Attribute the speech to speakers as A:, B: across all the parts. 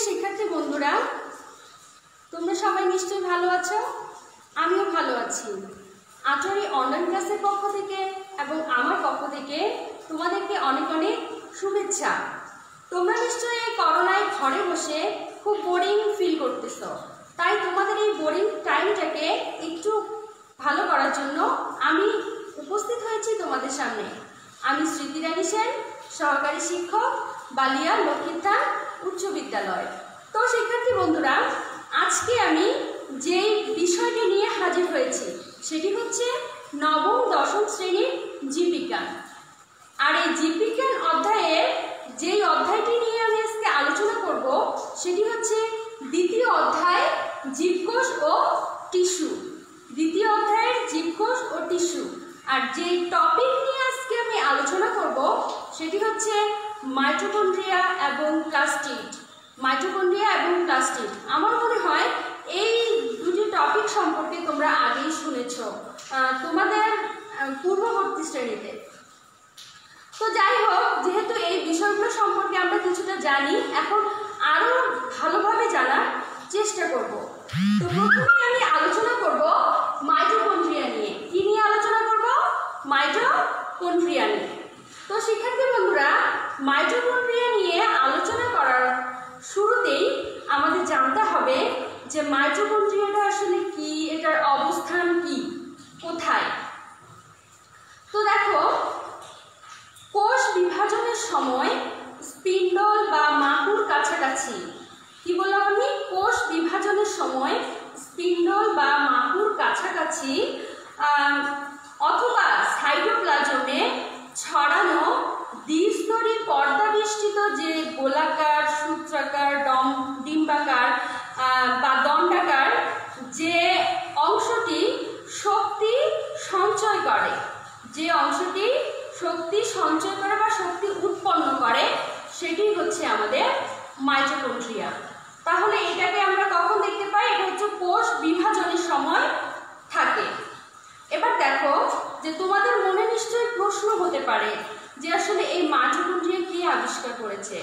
A: শিক্ষার্থী বন্ধুরা, তোমরা সবাই নিশ্চয়ই ভালো আছো। আমিও ভালো আছি। আটোয়ারি অনলাইন ক্লাসের পক্ষ থেকে এবং আমার পক্ষ থেকে তোমাদেরকে অনেক অনেক শুভেচ্ছা। তোমরা নিশ্চয়ই এই করোনায় ঘরে বসে খুব বোরিং ফিল করতেছো, তাই তোমাদের এই বোরিং টাইমটাকে একটু ভালো করার জন্য আমি উপস্থিত হয়েছি তোমাদের সামনে। আমি স্মৃতি রানী সেন, সহকারী শিক্ষক, বালিয়া লক্ষিতা উচ্চ বিদ্যালয়। তো শিক্ষার্থী বন্ধুরা, আজকে আমি যেই বিষয়টি নিয়ে হাজির হয়েছি সেটি হচ্ছে নবম দশম শ্রেণীর জীববিজ্ঞান। আর এই জীববিজ্ঞান অধ্যায়ের যেই অধ্যায়টি নিয়ে আমি আজকে আলোচনা করব সেটি হচ্ছে দ্বিতীয় অধ্যায় জীবকোষ ও টিস্যু। দ্বিতীয় অধ্যায়ের জীবকোষ ও টিস্যু। আর যেই টপিক নিয়ে আজকে আমি আলোচনা করব সেটি হচ্ছে মাইটোকন্ড্রিয়া এবং প্লাস্টিড। মাইটোকন্ড্রিয়া এবং প্লাস্টিড, আমার মনে হয় এই দুটি টপিক সম্পর্কে তোমরা আগেই শুনেছ তোমাদের পূর্ববর্তী শ্রেণীতে। তো যাই হোক, যেহেতু এই বিষয়গুলো সম্পর্কে আমরা কিছুটা জানি, এখন আরো ভালোভাবে জানার চেষ্টা করব। তো প্রথমে আমি আলোচনা করব মাইটোকন্ড্রিয়া নিয়ে। কি নিয়ে আলোচনা করব? মাইটোকন্ড্রিয়া নিয়ে। তো শিক্ষার্থী বন্ধুরা, মাইটোকন্ড্রিয়া নিয়ে আলোচনা করার শুরুতেই আমাদের জানতে হবে যে মাইটোকন্ড্রিয়াটা আসলে কি, এটার অবস্থান কি, কোথায়। তো দেখো, কোষ বিভাজনের সময় স্পিন্ডল বা মাকুর কাছাকাছি, কি বললাম আমি? কোষ বিভাজনের সময় স্পিন্ডল বা মাকুর কাছাকাছি অথবা সাইটোপ্লাজমে ছড়ানো দ্বিস্তরী পর্দা বেষ্টিত যে গোলাকার, সূত্রাকার, ডিম্বাকার বা দণ্ডাকার যে অংশটি শক্তি সঞ্চয় করে, বা শক্তি উৎপন্ন করে, সেটি হচ্ছে আমাদের মাইটোকন্ড্রিয়া। তাহলে এটাকে আমরা কখন দেখতে পাই? এটা হচ্ছে কোষ বিভাজনের সময় থাকে। এবার দেখো যে তোমাদের মনে নিশ্চয়ই প্রশ্ন হতে পারে যে আসলে এই মাইটোকন্ড্রিয়া কে আবিষ্কার করেছে।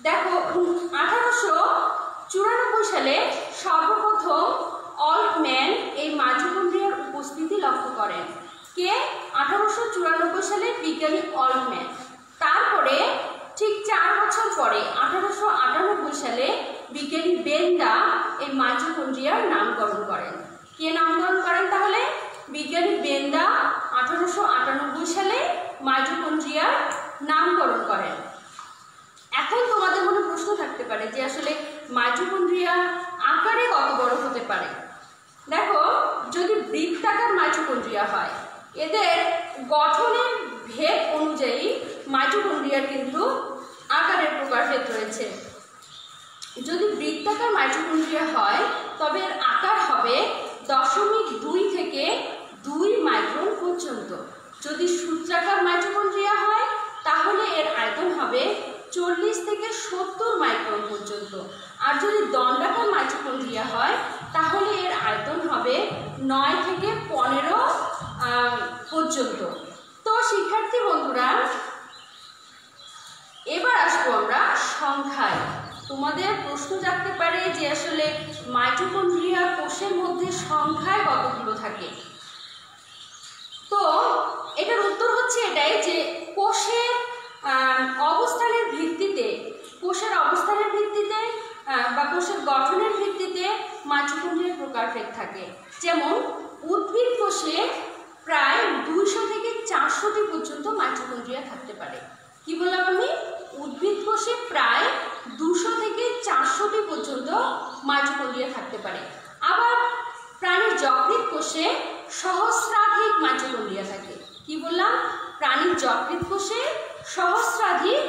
A: দেখো, 1894 সালে সর্বপ্রথম অল্টম্যান এই মাইটোকন্ড্রিয়ার উপস্থিতি লক্ষ্য করেন। কে? 1894 সালে বিজ্ঞানী অল্টম্যান। তারপরে ঠিক 4 বছর পরে 1898 সালে বিজ্ঞানী বেন্দা এই মাইটোকন্ড্রিয়ার নামকরণ করেন। কে নামকরণ করেন তাহলে? বিজ্ঞানী বেন্দা 1898 সালে মাইটোকন্ড্রিয়ার নামকরণ করেন। এখন তোমাদের মনে প্রশ্ন থাকতে পারে যে আসলে মাইটোকন্ড্রিয়া আকারে কত বড় হতে পারে। দেখো, যদি বৃত্তাকার মাইটোকন্ড্রিয়া হয়, এদের গঠনের ভেদ অনুযায়ী মাইটোকন্ড্রিয়ার কিন্তু আকারের প্রকারভেদ রয়েছে। যদি বৃত্তাকার মাইটোকন্ড্রিয়া হয় তবে এর আকার হবে 0.2 থেকে 2 মাইক্রন পর্যন্ত। যদি সূত্রাকার মাইটোকন্ড্রিয়া হয় তাহলে এর আয়তন হবে 40 থেকে 70 মাইক্রন পর্যন্ত। আর যদি দণ্ডাকার মাইটোকন্ড্রিয়া হয় তাহলে এর আয়তন হবে 9 থেকে 15 পর্যন্ত। তো শিক্ষার্থী বন্ধুরা, এবার আসবো আমরা সংখ্যায়। তোমাদের প্রশ্ন জাগতে পারে যে আসলে মাইটোকন্ড্রিয়া কোষের মধ্যে সংখ্যায় কতগুলো থাকে। তো এটার উত্তর হচ্ছে এটাই যে কোষের অবস্থানের ভিত্তিতে বা কোষের গঠনের ভিত্তিতে মাইটোকন্ড্রিয়ার প্রকারভেদ থাকে। যেমন উদ্ভিদ কোষে প্রায় 200 থেকে 400টি পর্যন্ত মাইটোকন্ড্রিয়া থাকতে পারে। কি বললাম আমি? উদ্ভিদ কোষে প্রায় 200 থেকে 400টি পর্যন্ত মাইটোকন্ড্রিয়া থাকতে পারে। আবার প্রাণীর যকৃৎ কোষে সহস্রাধিক মাইটোকন্ড্রিয়া থাকে। কি বললাম? প্রাণীর যকৃৎ কোষে সহস্রাধিক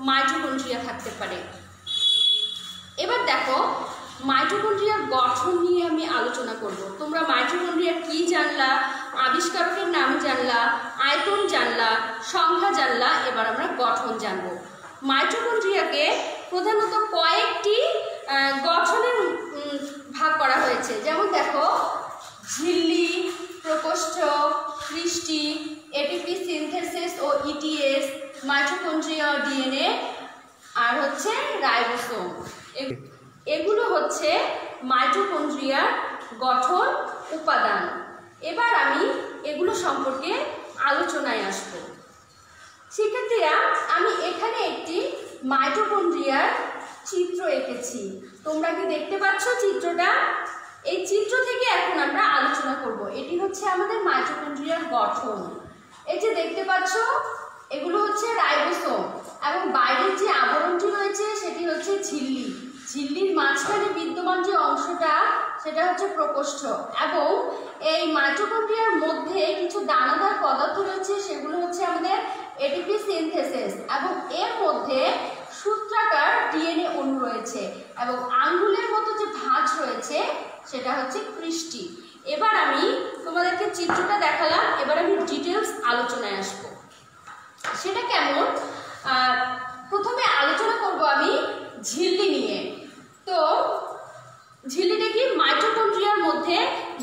A: মাইটোকন্ড্রিয়া থাকতে পারে। এবার দেখো, মাইটোকন্ড্রিয়ার গঠন নিয়ে আমি আলোচনা করব। তোমরা মাইটোকন্ড্রিয়া কি জানলা, আবিষ্কারকের নাম জানলা, আয়তন জানলা, সংখ্যা জানলা, এবার আমরা গঠন জানব। মাইটোকন্ড্রিয়াকে প্রধানত কয়েকটি গঠনের ভাগ করা হয়েছে। যেমন দেখো, ঝিল্লি, প্রকোষ্ঠ, ক্রিস্টি, এটিপি সিনথেসিস ও ইটিএস, মাইটোকন্ড্রিয়া, ডিএনএ আর হচ্ছে রাইবোসোম। এগুলো হচ্ছে মাইটোকন্ড্রিয়ার গঠন উপাদান। এবার আমি এগুলো সম্পর্কে আলোচনায় আসব। শিক্ষার্থীরা, আমি এখানে একটি মাইটোকন্ড্রিয়ার চিত্র এঁকেছি। তোমরা কি দেখতে পাচ্ছ চিত্রটা? এই চিত্র থেকে এখন আমরা আলোচনা করব। এটি হচ্ছে আমাদের মাইটোকন্ড্রিয়ার গঠন। এই যে দেখতে পাচ্ছ, এগুলো হচ্ছে রাইবোসোম এবং বাইরের যে আবরণটি রয়েছে সেটি হচ্ছে ঝিল্লি। ঝিল্লির মাঝখানে বিদ্যমান যে অংশটা সেটা হচ্ছে প্রকোষ্ঠ, এবং এই মাইটোকন্ড্রিয়ার মধ্যে কিছু দানাদার পদার্থ রয়েছে, সেগুলো হচ্ছে আমাদের এটিপি সিনথেসিস, এবং এর মধ্যে সূত্রাকার ডিএনএ অণু রয়েছে, এবং আঙ্গুলের মতো যে ভাঁজ রয়েছে সেটা হচ্ছে কৃষ্টি। এবার আমি তোমাদেরকে চিত্রটা দেখালাম, এবার আমি ডিটেলস আলোচনায় আসবো। সেটা কেমন? প্রথমে আলোচনা করব আমি ঝিল্লি নিয়ে। তো ঝিল্লিটা কি? মাইটোকন্ড্রিয়ার মধ্যে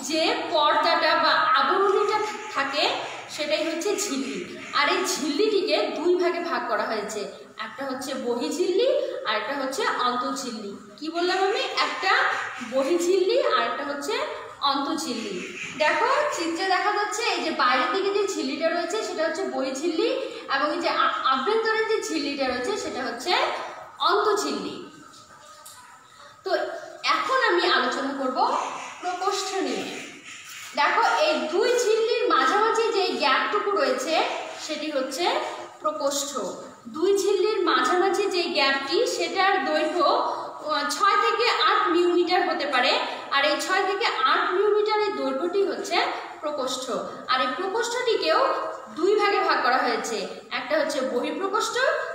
A: যে পর্দাটা বা আবরণীটা থাকে সেটাই হচ্ছে ঝিল্লি। আর এই ঝিল্লিটিকে দুই ভাগে ভাগ করা হয়েছে, একটা হচ্ছে বহিঝিল্লি আর একটা হচ্ছে অন্তঃঝিল্লি। কি বললাম আমি? একটা বহিঝিল্লি আর একটা হচ্ছে অন্তঃঝিল্লি। দেখো চিত্রে দেখা যাচ্ছে এই যে বাইরের দিকে যে ঝিল্লিটা রয়েছে সেটা হচ্ছে বহিঝিল্লি, এবং এই যে আভ্যন্তরের যে ঝিল্লিটা রয়েছে সেটা হচ্ছে অন্তঃঝিল্লি। তো এখন আমি আলোচনা করব প্রকোষ্ঠ নিয়ে। দেখো এই দুই ঝিল্লির মাঝামাঝি যে গ্যাপটুকু রয়েছে সেটি হচ্ছে প্রকোষ্ঠ। দুই ঝিল্লির মাঝামাঝি যে গ্যাপটি সেটার দৈর্ঘ্য 6 থেকে 8 মিলিমিটার হতে পারে, আর এই 6 থেকে 8 মিলিমিটারের দৈর্ঘ্যটি হচ্ছে প্রকোষ্ঠ। আর এই প্রকোষ্ঠটিকেও দুই ভাগে ভাগ করা হয়েছে, একটা হচ্ছে বহিঃপ্রকোষ্ঠ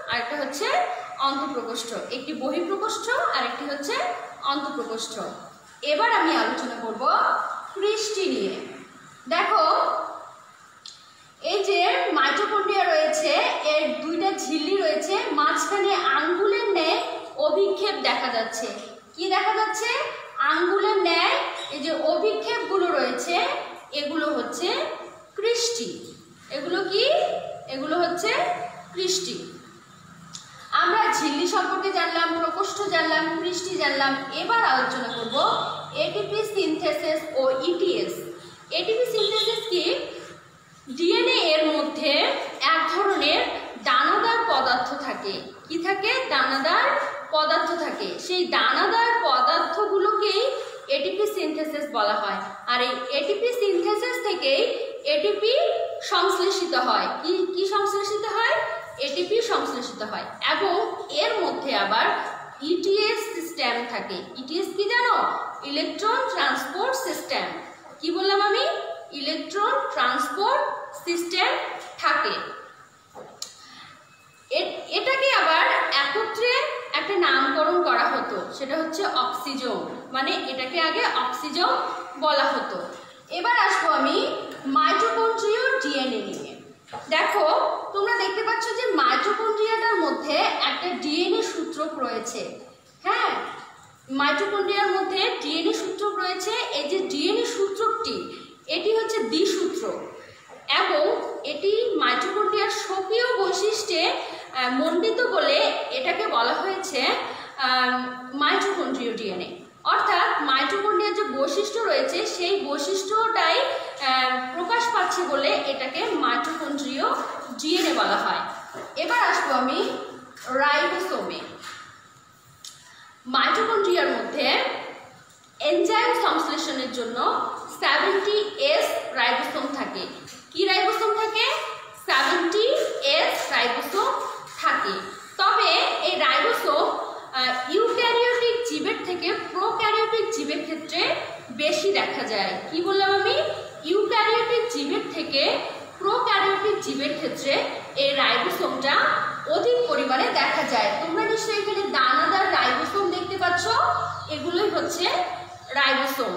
A: আর একটা হচ্ছে অন্তঃপ্রকোষ্ঠ। একটি বহিঃপ্রকোষ্ঠ আর একটি হচ্ছে অন্তঃপ্রকোষ্ঠ। এবার আমি আলোচনা করব কৃষ্টি নিয়ে। দেখো এই যে মাইটোকন্ড্রিয়া রয়েছে, এর দুইটা ঝিল্লি রয়েছে, মাঝখানে আঙ্গুলের ন্যায় অভিক্ষেপ দেখা যাচ্ছে। কি দেখা যাচ্ছে? আঙ্গুলের ন্যায় এই যে অভিক্ষেপগুলো রয়েছে এগুলো হচ্ছে কৃষ্টি। এগুলো কি? এগুলো হচ্ছে কৃষ্টি। আমরা ঝিল্লি সম্পর্কে জানলাম, প্রকোষ্ঠ জানলাম, কৃষ্টি জানলাম। এবার আলোচনা করব এটিপি সিনথেসিস ও ইটিএস। এটিপি সিনথেসিস কি? ডিএনএ এর মধ্যে এক ধরনের দানাদার পদার্থ থাকে। কি থাকে? দানাদার পদার্থ থাকে। সেই দানাদার পদার্থগুলোকেই এটিপি সিনথেসিস বলা হয়। আর এই এটিপি সিনথেসিস থেকেই এটিপি সংশ্লেষিত হয়। কি সংশ্লেষিত হয়? এটিপি সংশ্লেষিত হয়, এবং এর মধ্যে আবার ইটিএস সিস্টেম থাকে। ইটিএস কি জানো? Electron transport system. কি বললাম আমি? ইলেকট্রন ট্রান্সপোর্ট সিস্টেম থাকে। এটাকে আবার একত্রে একটা নামকরণ করা হতো, সেটা হচ্ছে অক্সিজোম। মানে এটাকে আগে অক্সিজোম বলা হতো। এবার আসবো আমি মাইটোকন্ড্রিয় ডিএনএ নিয়ে। দেখো তোমরা দেখতে পাচ্ছ যে মাইটোকন্ড্রিয়াটার মধ্যে একটা ডিএনএ সূত্রক রয়েছে। হ্যাঁ, মাইটোকন্ড্রিয়ার মধ্যে ডিএনএ সূত্রক রয়েছে। এই যে ডিএনএ সূত্রকটি এটি হচ্ছে দ্বিসূত্র, এবং এটি মাইটোকন্ড্রিয়ার স্বকীয় বৈশিষ্ট্যে মণ্ডিত বলে এটাকে বলা হয়েছে মাইটোকন্ড্রিয় ডিএনএ। অর্থাৎ মাইটোকন্ড্রিয়ার যে বৈশিষ্ট্য রয়েছে সেই বৈশিষ্ট্যটাই প্রকাশ পাচ্ছে বলে এটাকে মাইটোকন্ড্রিয় ডিএনএ বলা হয়। এবার আসবো আমি রাইবোসোমে। মাইটোকন্ড্রিয়ার মধ্যে এনজাইম সংশ্লেষণের জন্য 70S রাইবোসোম থাকে। কি রাইবোসোম থাকে? 70S রাইবোসোম থাকে। তবে এই রাইবোসোম ইউক্যারিওটিক জীবের থেকে প্রোক্যারিওটিক জীবের ক্ষেত্রে বেশি দেখা যায়। কি বললাম আমি? ইউক্যারিওটিক জীবের থেকে প্রোক্যারিওটিক জীবের ক্ষেত্রে এই রাইবোসোমটা অধিক পরিমাণে দেখা যায়। তোমরা নিশ্চয়ই এখানে দানাদার রাইবোসোম দেখতে পাচ্ছ, এগুলোই হচ্ছে রাইবোসোম।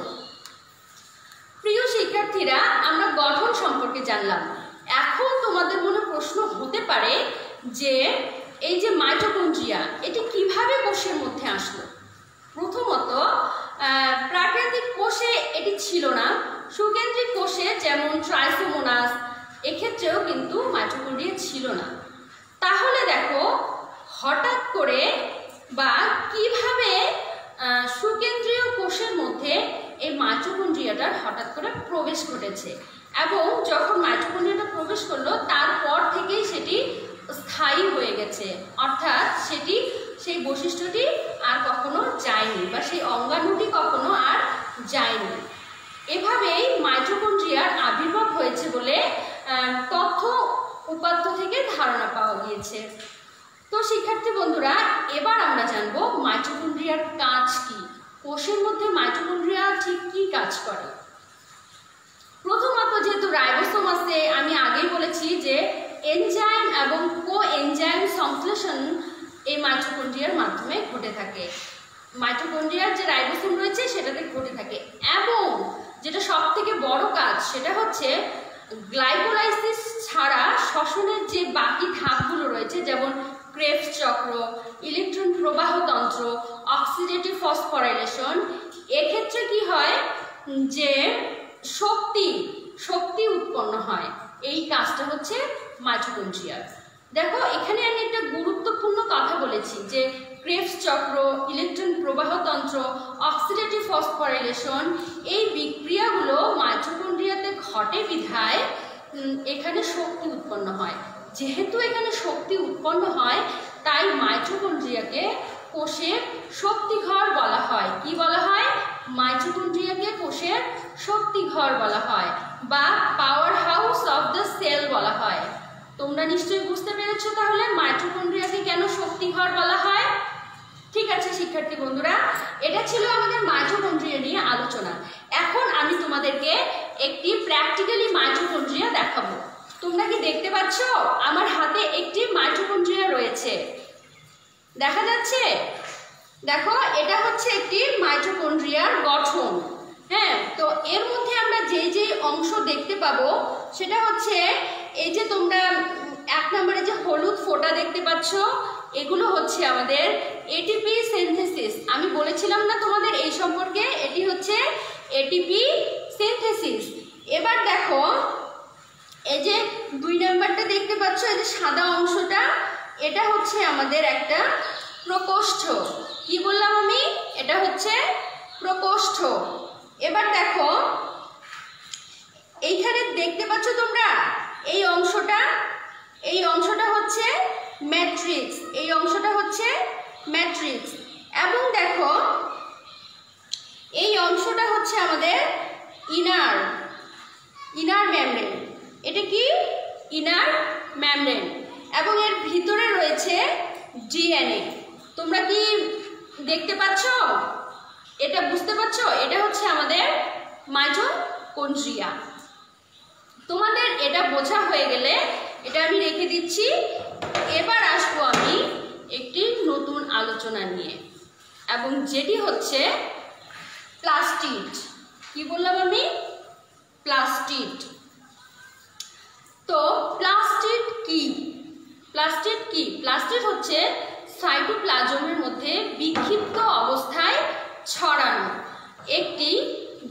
A: প্রিয় শিক্ষার্থীরা, আমরা গঠন সম্পর্কে জানলাম। এখন তোমাদের মনে প্রশ্ন হতে পারে যে এই যে মাইটোকন্ড্রিয়া এটি কিভাবে কোষের মধ্যে আসলো? প্রথমত প্রাকৃতিক কোষে এটি ছিল না। সুকেন্দ্রিক কোষে যেমন ট্রাইসোমোনাস, এক্ষেত্রেও কিন্তু মাইটোকন্ড্রিয়া ছিল না। তাহলে দেখো হঠাৎ করে বা কিভাবে সুকেন্দ্রীয় কোষের মধ্যে এই মাইটোকন্ড্রিয়াটার হঠাৎ করে প্রবেশ ঘটেছে এবং যখন মাইটোকন্ড্রিয়াটা প্রবেশ করলো তারপর থেকেই সেটি স্থায়ী হয়ে গেছে, অর্থাৎ সেই বৈশিষ্ট্যটি আর কখনো যায়নি বা সেই অঙ্গাণুটি কখনো আর যায়নি। এভাবেই মাইটোকন্ড্রিয়ার আবির্ভাব হয়েছে বলে তথ্য উপাত্ত থেকে ধারণা পাওয়া গিয়েছে। তো শিক্ষার্থী বন্ধুরা, এবার আমরা জানবো মাইটোকন্ড্রিয়ার কাজ কি, কোষের মধ্যে মাইটোকন্ড্রিয়া ঠিক কি কাজ করে। প্রথমত যেহেতু রাইবোসোম আছে, আমি আগেই বলেছি যে এনজাইম এবং কোএনজাইম সংশ্লেষণ এই মাইটোকন্ড্রিয়ার মাধ্যমে ঘটে থাকে। মাইটোকন্ড্রিয়ার যে রাইবোসোম রয়েছে সেটাতে ঘটে থাকে এবং যেটা সব থেকে বড় কাজ সেটা হচ্ছে গ্লাইকোলাইসিস ছাড়া শ্বসনের যে বাকি ধাপগুলো রয়েছে, যেমন ক্রেবস চক্র, ইলেকট্রন প্রবাহ তন্ত্র, অক্সিডেটিভ ফসফোরাইলেশন, এক্ষেত্রে কি হয় যে শক্তি উৎপন্ন হয়। এই কাজটা হচ্ছে মাইটোকন্ড্রিয়ার। দেখো এখানে আমি একটা গুরুত্বপূর্ণ কথা বলেছি যে ক্রেবস চক্র, ইলেকট্রন প্রবাহ তন্ত্র, অক্সিডেটিভ ফসফোরাইলেশন, এই বিক্রিয়াগুলো মাইটোকন্ড্রিয়াতে ঘটে বিধায় এখানে শক্তি উৎপন্ন হয়। যেহেতু এখানে শক্তি উৎপন্ন হয় তাই মাইটোকন্ড্রিয়াকে কোষের শক্তিঘর বলা হয়। কি বলা হয়? মাইটোকন্ড্রিয়াকে কোষের শক্তিঘর বলা হয় বা powerhouse of the cell বলা হয়। তোমরা নিশ্চয়ই বুঝতে পেরেছো তাহলে মাইটোকন্ড্রিয়াকে কেন শক্তিঘর বলা হয়। ঠিক আছে শিক্ষার্থী বন্ধুরা, এটা ছিল আমাদের মাইটোকন্ড্রিয়া নিয়ে আলোচনা। এখন আমি তোমাদেরকে একটি প্র্যাকটিক্যালি মাইটোকন্ড্রিয়া দেখাবো। তোমরা কি দেখতে পাচ্ছ আমার হাতে একটি মাইটোকন্ড্রিয়া রয়েছে, দেখা যাচ্ছে? দেখো এটা হচ্ছে একটি মাইটোকন্ড্রিয়ার গঠন। হ্যাঁ, তো এর মধ্যে আমরা যে অংশ দেখতে পাবো সেটা হচ্ছে এই যে তোমরা 1 নম্বরে যে হলুদ ফোঁটা দেখতে পাচ্ছ, এগুলো হচ্ছে আমাদের এটিপি সিনথেসিস। আমি বলেছিলাম না তোমাদের এই সম্পর্কে, এটি হচ্ছে এটিপি সিনথেসিস। এবার দেখো এই যে 2 নম্বরটা দেখতে পাচ্ছ, এই যে সাদা অংশটা, এটা হচ্ছে আমাদের একটা প্রকোষ্ঠ। কি বললাম আমি? এটা হচ্ছে প্রকোষ্ঠ। এবার দেখো এইখানে দেখতে পাচ্ছ তোমরা এই অংশটা হচ্ছে ম্যাট্রিক্স, এই অংশটা হচ্ছে ম্যাট্রিক্স। এবং দেখো এই অংশটা হচ্ছে আমাদের ইনার মেমব্রেন। এটা কি? Inner membrane. এবং এর ভিতরে রয়েছে ডিএনএ। তোমরা কি দেখতে পাচ্ছ? এটা বুঝতে পারছো? এটা হচ্ছে আমাদের মাইটোকন্ড্রিয়া। তোমাদের এটা বোঝা হয়ে গেলে এটা আমি রেখে দিচ্ছি। এবার আসবো আমি একটি নতুন আলোচনা নিয়ে, এবং যেটি হচ্ছে প্লাস্টিড। কি বললাম আমি? প্লাস্টিড। তো প্লাস্টিড কি? প্লাস্টিড হচ্ছে সাইটোপ্লাজমের মধ্যে বিক্ষিপ্ত অবস্থায় ছড়ানো একটি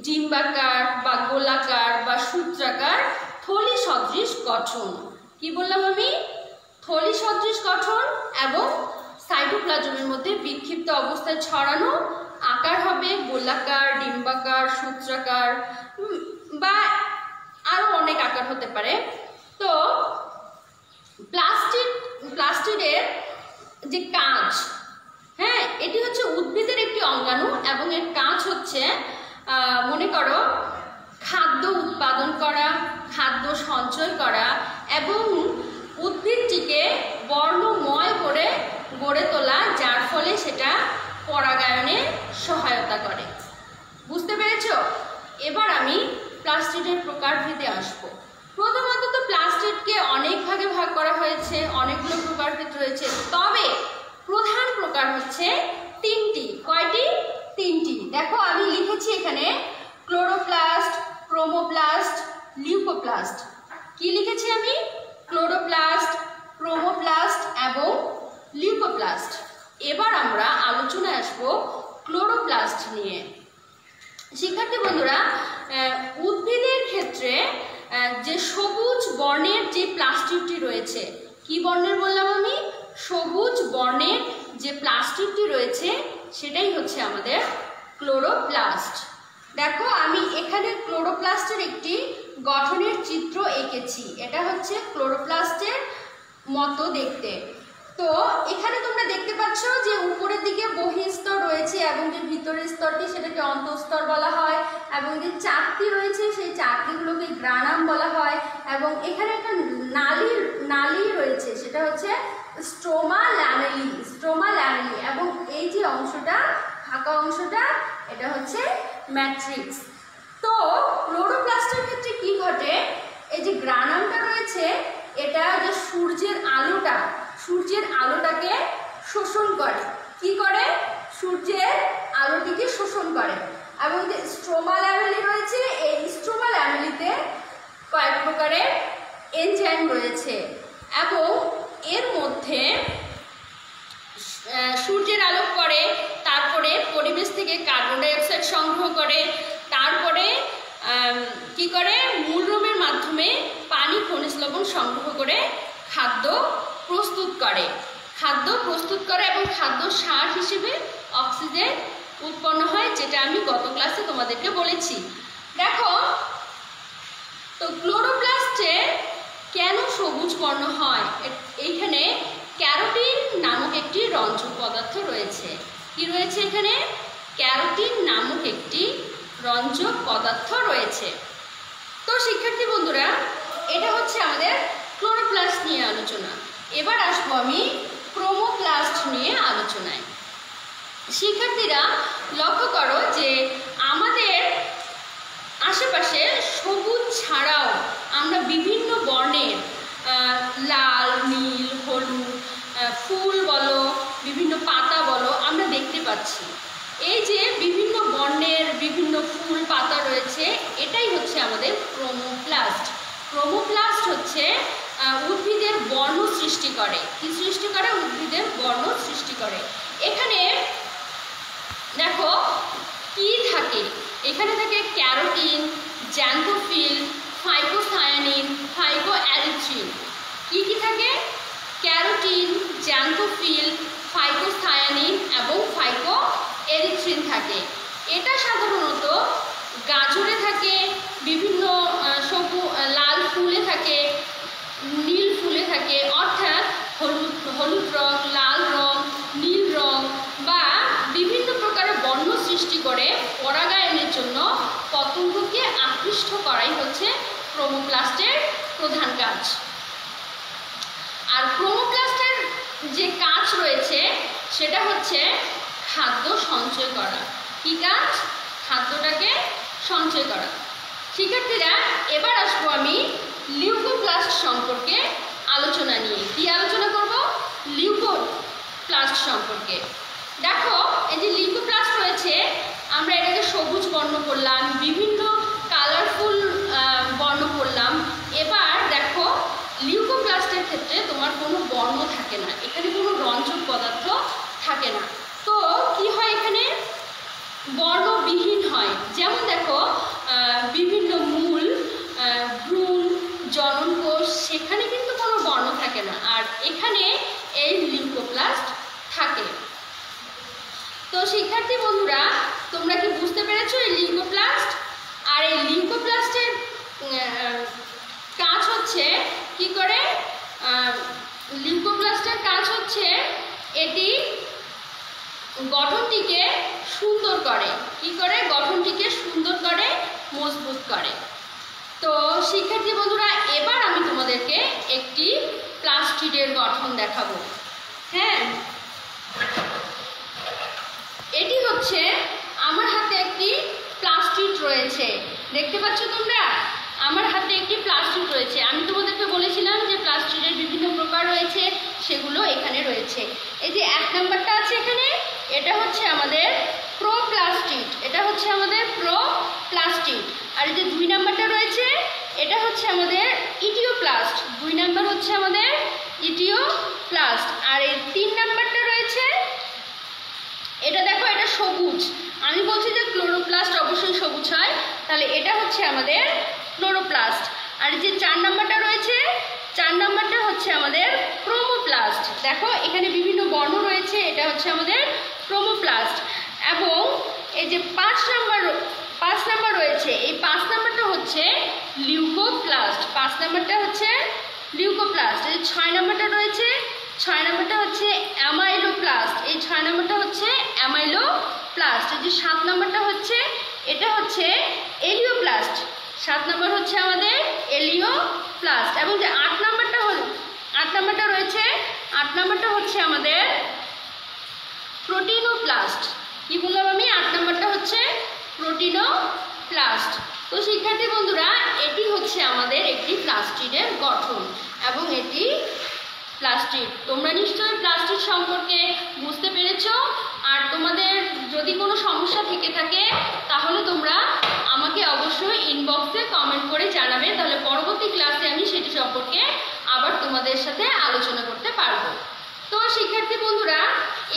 A: ডিম্বাকার বা গোলাকার বা সূত্রাকার থলি সদৃশ গঠন। কি বললাম আমি? থলি সদৃশ গঠন এবং সাইটোপ্লাজমের মধ্যে বিক্ষিপ্ত অবস্থায় ছড়ানো। আকার হবে গোলাকার, ডিম্বাকার, সূত্রাকার বা আরো অনেক আকার হতে পারে। তো প্লাস্টিডের যে কাজ, হ্যাঁ, এটি হচ্ছে উদ্ভিদের একটি অঙ্গাণু এবং এর কাজ হচ্ছে মনে করো খাদ্য উৎপাদন করা, খাদ্য সঞ্চয় করা এবং উদ্ভিদটিকে বর্ণময় করে গড়ে তোলা, যার ফলে সেটা পরাগায়নে সহায়তা করে। বুঝতে পেরেছো? এবার আমি প্লাস্টিডের প্রকারভেদে আসবো। প্রথমত তো প্লাস্টিডকে অনেক ভাগে ভাগ করা হয়েছে, অনেকগুলো প্রকারভেদ রয়েছে, তবে প্রধান প্রকার হচ্ছে 3টি। কয়টি? 3টি। দেখো আমি লিখেছি এখানে ক্লোরোপ্লাস্ট, ক্রোমোপ্লাস্ট, লিউকোপ্লাস্ট। কি লিখেছি আমি? ক্লোরোপ্লাস্ট, ক্রোমোপ্লাস্ট এবং লিউকোপ্লাস্ট। এবার আমরা আলোচনায় আসবো ক্লোরোপ্লাস্ট নিয়ে। শিক্ষার্থী বন্ধুরা, উদ্ভিদের ক্ষেত্রে যে সবুজ বর্ণের যে প্লাস্টিডটি রয়েছে, কি বর্ণের বললাম আমি? সবুজ বর্ণের যে প্লাস্টিকটি রয়েছে সেটাই হচ্ছে আমাদের ক্লোরোপ্লাস্ট। দেখো আমি এখানে ক্লোরোপ্লাস্টের একটি গঠনের চিত্র এঁকেছি। এটা হচ্ছে ক্লোরোপ্লাস্টের মতো দেখতে। তো এখানে তোমরা দেখতে পাচ্ছ যে উপরের দিকে বহিঃস্তর রয়েছে এবং যে ভিতরের স্তরটি সেটাকে অন্তঃস্তর বলা হয়, এবং যে চাকতি রয়েছে সেই চাকতিগুলোকে গ্রানাম বলা হয়, এবং এখানে একটা নালী রয়েছে সেটা হচ্ছে স্ট্রোমা ল্যামেলি, এবং এই যে অংশটা ফাঁকা অংশটা এটা হচ্ছে ম্যাট্রিক্স। তো ক্লোরোপ্লাস্টের ক্ষেত্রে কি ঘটে, এই যে গ্রানামটা রয়েছে এটা যে সূর্যের আলোটাকে শোষণ করে। কি করে? সূর্যের আলোটিকে শোষণ করে। এবং যে স্ট্রোমা ল্যামেলি রয়েছে, এই স্ট্রোমা ল্যামেলিতে কয়েক প্রকারের এনজাইম রয়েছে, এবং এর মধ্যে সূর্যের আলো পড়ে, তারপরে পরিবেশ থেকে কার্বন ডাই অক্সাইড সংগ্রহ করে, তারপরে কি করে মূলরোমের মাধ্যমে পানি, খনিজ লবণ সংগ্রহ করে খাদ্য প্রস্তুত করে এবং খাদ্য সার হিসেবে অক্সিজেন উৎপন্ন হয়, যেটা আমি গত ক্লাসে তোমাদেরকে বলেছি। দেখো তো ক্লোরোপ্লাস্টে কেন সবুজ বর্ণ হয়, এইখানে ক্যারোটিন নামক একটি রঞ্জক পদার্থ রয়েছে। কি রয়েছে এখানে? ক্যারোটিন নামক একটি রঞ্জক পদার্থ রয়েছে। তো শিক্ষার্থী বন্ধুরা, এটা হচ্ছে আমাদের ক্লোরোপ্লাস্ট নিয়ে আলোচনা। এবার আসবো আমি ক্রোমোপ্লাস্ট নিয়ে আলোচনায়। শিক্ষার্থীরা লক্ষ্য করো যে আমাদের আশেপাশে সবুজ ছাড়াও আমরা বিভিন্ন বর্ণের লাল, নীল, হলুদ ফুল বলো, বিভিন্ন পাতা বলো আমরা দেখতে পাচ্ছি। এই যে বিভিন্ন বর্ণের বিভিন্ন ফুল পাতা রয়েছে, এটাই হচ্ছে আমাদের ক্রোমোপ্লাস্ট। ক্রোমোপ্লাস্ট হচ্ছে উদ্ভিদের বর্ণ সৃষ্টি করে। কি সৃষ্টি করে? উদ্ভিদের বর্ণ সৃষ্টি করে। এখানে দেখো কি থাকে, এখানে থাকে ক্যারোটিন, জ্যান্থোফিল, ফাইটোসায়ানিন, ফাইটোঅ্যারিথ্রিন। কি কি থাকে? ক্যারোটিন, জ্যান্থোফিল, ফাইটোসায়ানিন এবং ফাইটোএরিথ্রিন থাকে। এটা সাধারণত গাজরে থাকে, বিভিন্ন লাল ফুলে থাকে, নীল ফুলে থাকে, অর্থাৎ হলুদ রং, লাল রং, নীল রং বা বিভিন্ন প্রকারের বর্ণ সৃষ্টি করে পরাগায়নের জন্য পতঙ্গকে আকৃষ্ট করাই হচ্ছে ক্রোমোপ্লাস্টের প্রধান কাজ। আর ক্রোমোপ্লাস্টের যে কাজ রয়েছে সেটা হচ্ছে খাদ্য সঞ্চয় করা। কি কাজ? খাদ্যটাকে সঞ্চয় করা। শিক্ষার্থীরা, এবার আসবো আমি লিউকোপ্লাস্ট সম্পর্কে আলোচনা নিয়ে। কি আলোচনা করব? লিউকোপ্লাস্ট সম্পর্কে। দেখো এই যে লিউকোপ্লাস্ট রয়েছে, আমরা এটাকে সবুজ বর্ণ করলাম, বিভিন্ন কালারফুল বর্ণ করলাম। এবার দেখো লিউকোপ্লাস্টের ক্ষেত্রে তোমার কোনো বর্ণ থাকে না, এখানে কোনো রঞ্জক পদার্থ থাকে না। তো কি হয়, এখানে বর্ণবিহীন হয়। যেমন দেখো বিভিন্ন মূল, ভ্রূণ, জননকোষ, সেখানে কিন্তু কোনো বর্ণ থাকে না, আর এখানে এই লিউকোপ্লাস্ট থাকে। তো শিক্ষার্থী বন্ধুরা, তোমরা কি বুঝতে পেরেছো এই লিউকোপ্লাস্ট? আর এই লিউকোপ্লাস্টের কাজ হচ্ছে কি করে? লিউকোপ্লাস্টের কাজ হচ্ছে এটি গঠনটিকে সুন্দর করে। কি করে? গঠনটিকে সুন্দর করে, মজবুত করে। তো শিক্ষার্থী বন্ধুরা, এবার আমি তোমাদেরকে একটি প্লাস্টিডের গঠন দেখাবো। হ্যাঁ, এটি হচ্ছে আমার হাতে একটি প্লাস্টিড রয়েছে, দেখতে পাচ্ছ তোমরা? আমার হাতে একটি প্লাস্টিড রয়েছে। আমি তোমাদেরকে বলেছিলাম যে প্লাস্টিডের বিভিন্ন প্রকার রয়েছে, সেগুলো এখানে রয়েছে। এই যে 1 নাম্বারটা আছে এখানে, এটা হচ্ছে আমাদের প্রোপ্লাস্টিড, এটা হচ্ছে আমাদের প্রোপ্লাস্টিড। আর এই যে 2 নাম্বারটা রয়েছে, এটা হচ্ছে আমাদের ইটিওপ্লাস্ট। 2 নাম্বার হচ্ছে আমাদের ইটিওপ্লাস্ট। আর এই 3 নাম্বারটা রয়েছে, এটা দেখো, এটা সবুজ। আমি বলছি যে ক্লোরোপ্লাস্ট অবশ্যই সবুজ হয়, তাহলে এটা হচ্ছে আমাদের ক্লোরোপ্লাস্ট। আর যে 4 নাম্বারটা রয়েছে, 4 নাম্বারটা হচ্ছে আমাদের ক্রোমোপ্লাস্ট। দেখো এখানে বিভিন্ন বর্ণ রয়েছে, এটা হচ্ছে আমাদের ক্রোমোপ্লাস্ট। এবং এই যে 5 নাম্বার রয়েছে, এই 5 নাম্বারটা হচ্ছে লিউকোপ্লাস্ট। 5 নাম্বারটা হচ্ছে লিউকোপ্লাস্ট। এই 6 নাম্বারটা রয়েছে, 6 নাম্বারটা হচ্ছে অ্যামাইলোপ্লাস্ট। এই 6 নাম্বারটা হচ্ছে অ্যামাইলোপ্লাস্ট। এই যে 7 নাম্বারটা হচ্ছে, এটা হচ্ছে এলিওপ্লাস্ট। 7 নাম্বার হচ্ছে আমাদের এলিওপ্লাস্ট। এবং যে 8 নাম্বারটা রয়েছে, 8 নাম্বারটা হচ্ছে আমাদের প্রোটিনোপ্লাস্ট। কি বললাম আমি? 8 নাম্বারটা হচ্ছে প্রোটিনোপ্লাস্ট। তো শিক্ষার্থী বন্ধুরা, এটি হচ্ছে আমাদের একটি প্লাস্টিডের গঠন এবং এটি প্লাস্টিড। তোমরা নিশ্চয়ই প্লাস্টিড সম্পর্কে বুঝতে পেরেছো। আর তোমাদের যদি কোনো সমস্যা থেকে থাকে তাহলে তোমরা আমাকে অবশ্যই ইনবক্সে কমেন্ট করে জানাবে, তাহলে পরবর্তী ক্লাসে আমি সেটি সম্পর্কে আবার তোমাদের সাথে আলোচনা করতে পারবো। তো শিক্ষার্থী বন্ধুরা,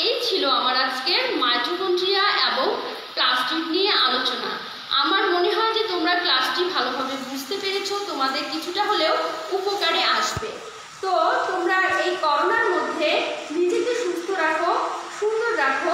A: এই ছিল আমার আজকের মাইটোকন্ড্রিয়া এবং প্লাস্টিড নিয়ে আলোচনা। আমার মনে হয় যে তোমরা ক্লাসটি ভালোভাবে বুঝতে পেরেছো, তোমাদের কিছুটা হলেও উপকারে আসবে। তো তোমরা এই করোনার মধ্যে নিজেকে সুস্থ রাখো, সুন্দর রাখো